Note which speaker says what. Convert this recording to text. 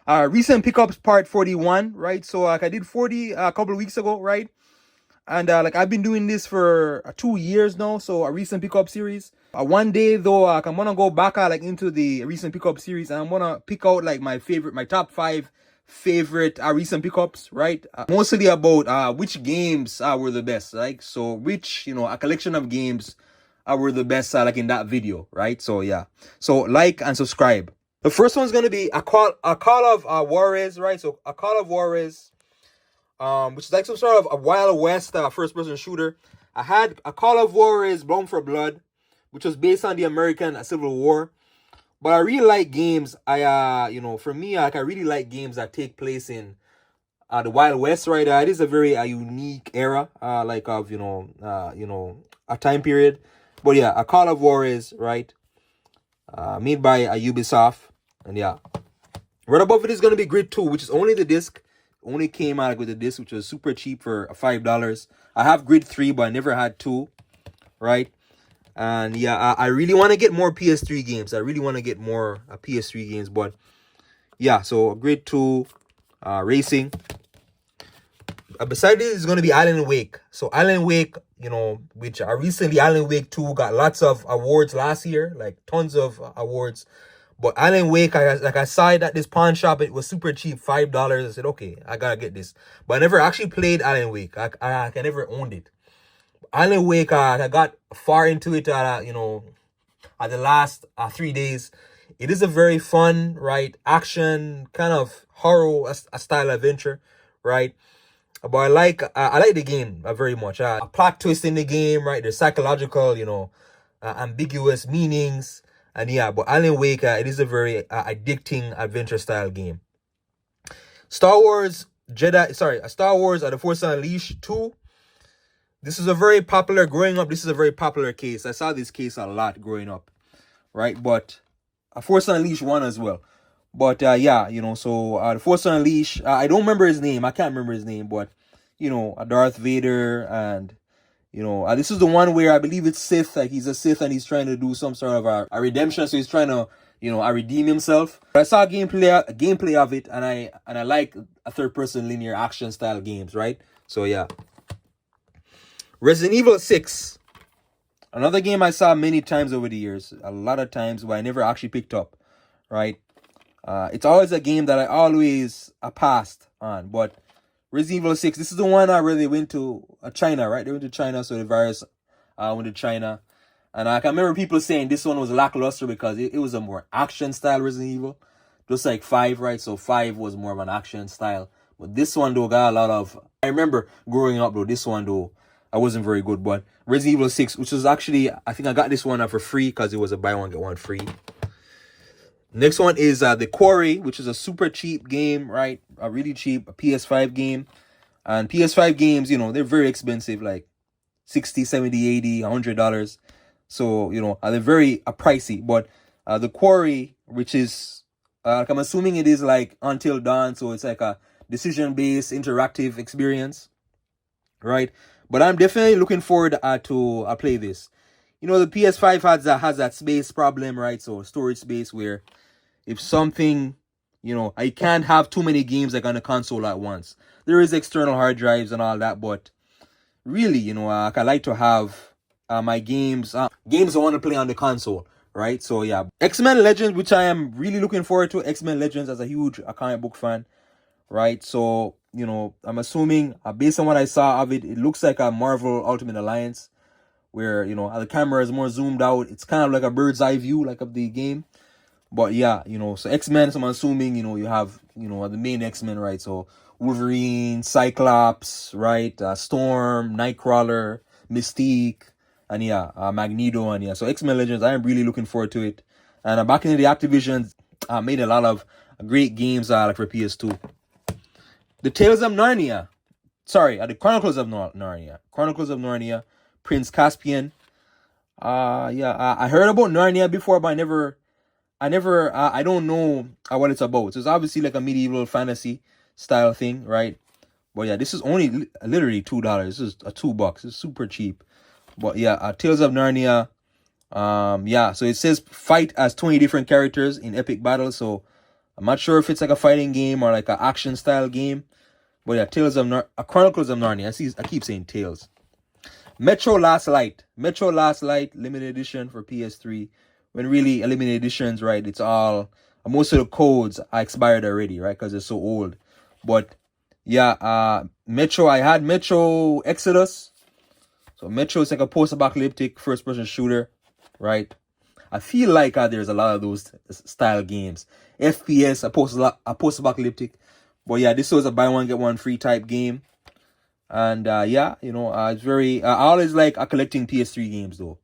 Speaker 1: Recent pickups part 41, right? So like I did 40 a couple of weeks ago, right? And like I've been doing this for 2 years now, so a recent pickup series. One day though, like I'm gonna go back like into the recent pickup series, and I'm gonna pick out like my top five favorite recent pickups, right? Mostly about which games were the best, like so which a collection of games were the best like in that video, right? So yeah, so like and subscribe. The first one's gonna be a Call of Juarez, right? So a Call of Juarez, which is like some sort of a Wild West first-person shooter. I had a Call of Juarez Blown for Blood, which was based on the American Civil War. But I really like games. For me, like I really like games that take place in the Wild West, right? It is a very unique era, like of a time period. But yeah, a Call of Juarez, right? Made by Ubisoft, and yeah, right above it is gonna be Grid 2, which is only the disc. Only came out with the disc, which was super cheap for $5. I have Grid 3, but I never had 2, right? And yeah, I really want to get more PS3 games. I really want to get more PS3 games, but yeah, so Grid 2, racing. Beside this is going to be Alan Wake. So Alan Wake, which recently Alan Wake 2 got lots of awards last year, like tons of awards. But Alan Wake, I saw it at this pawn shop. It was super cheap, $5. I said, okay, I gotta get this. But I never actually played Alan Wake. I never owned it. Alan Wake, I got far into it, at the last 3 days. It is a very fun, right, action, kind of horror style adventure, right? But I like the game very much. A plot twist in the game, right? There's psychological, ambiguous meanings. And yeah, but Alan Wake, it is a very addicting adventure style game. Star Wars The Force Unleashed 2. This is a very popular, growing up, this is a very popular case. I saw this case a lot growing up, right? But Force Unleashed 1 as well. But yeah, The Force Unleashed, I don't remember his name. I can't remember his name, but Darth Vader, and this is the one where I believe it's Sith. Like he's a Sith and he's trying to do some sort of a redemption. So he's trying to redeem himself. But I saw a gameplay of it, and I like a third-person linear action style games, right? So yeah. Resident Evil 6. Another game I saw many times over the years, a lot of times, but I never actually picked up, right? It's always a game that I always passed on, but Resident Evil 6, this is the one where they went to China, right? They went to China, so the virus went to China. And I can remember people saying this one was lackluster because it was a more action style Resident Evil. Just like 5, right? So 5 was more of an action style. But this one, though, got a lot of... I remember growing up, though, this one, though, I wasn't very good. But Resident Evil 6, which was actually... I think I got this one for free because it was a buy one, get one free. Next one is The Quarry, which is a super cheap game, right? A really cheap PS5 game. And PS5 games, they're very expensive, like $60, $70, $80, $100. So, they're very pricey. But The Quarry, which is, I'm assuming it is like Until Dawn, so it's like a decision-based interactive experience, right? But I'm definitely looking forward to play this. The PS5 has that space problem, right? So storage space where if something, I can't have too many games like on a console at once. There is external hard drives and all that, but really, I like to have my games I want to play on the console, right? So yeah, X-Men Legends, which I am really looking forward to. X-Men Legends as a huge comic book fan, right? So, I'm assuming based on what I saw of it, it looks like a Marvel Ultimate Alliance where, the camera is more zoomed out. It's kind of like a bird's eye view, like of the game. But yeah, so X-Men, so I'm assuming, you have, the main X-Men, right? So Wolverine, Cyclops, right? Storm, Nightcrawler, Mystique, and yeah, Magneto, and yeah. So X-Men Legends, I am really looking forward to it. And back in the Activision, made a lot of great games like for PS2. The Tales of Narnia. Sorry, the Chronicles of Narnia. Chronicles of Narnia, Prince Caspian. I heard about Narnia before, but I don't know what it's about. So it's obviously like a medieval fantasy style thing, right? But yeah, this is only literally $2. This is $2. It's super cheap. But yeah, Tales of Narnia. So it says fight as 20 different characters in epic battles. So I'm not sure if it's like a fighting game or like an action style game. But yeah, Chronicles of Narnia. I keep saying Tales. Metro Last Light. Metro Last Light limited edition for PS3. When really limited editions, right? It's all most of the codes are expired already, right? Because it's so old. But yeah, Metro. I had Metro Exodus. So Metro is like a post-apocalyptic first-person shooter, right? I feel like there's a lot of those style games. FPS, a post-apocalyptic. But yeah, this was a buy one get one free type game. And yeah, it's very. I always like collecting PS3 games though.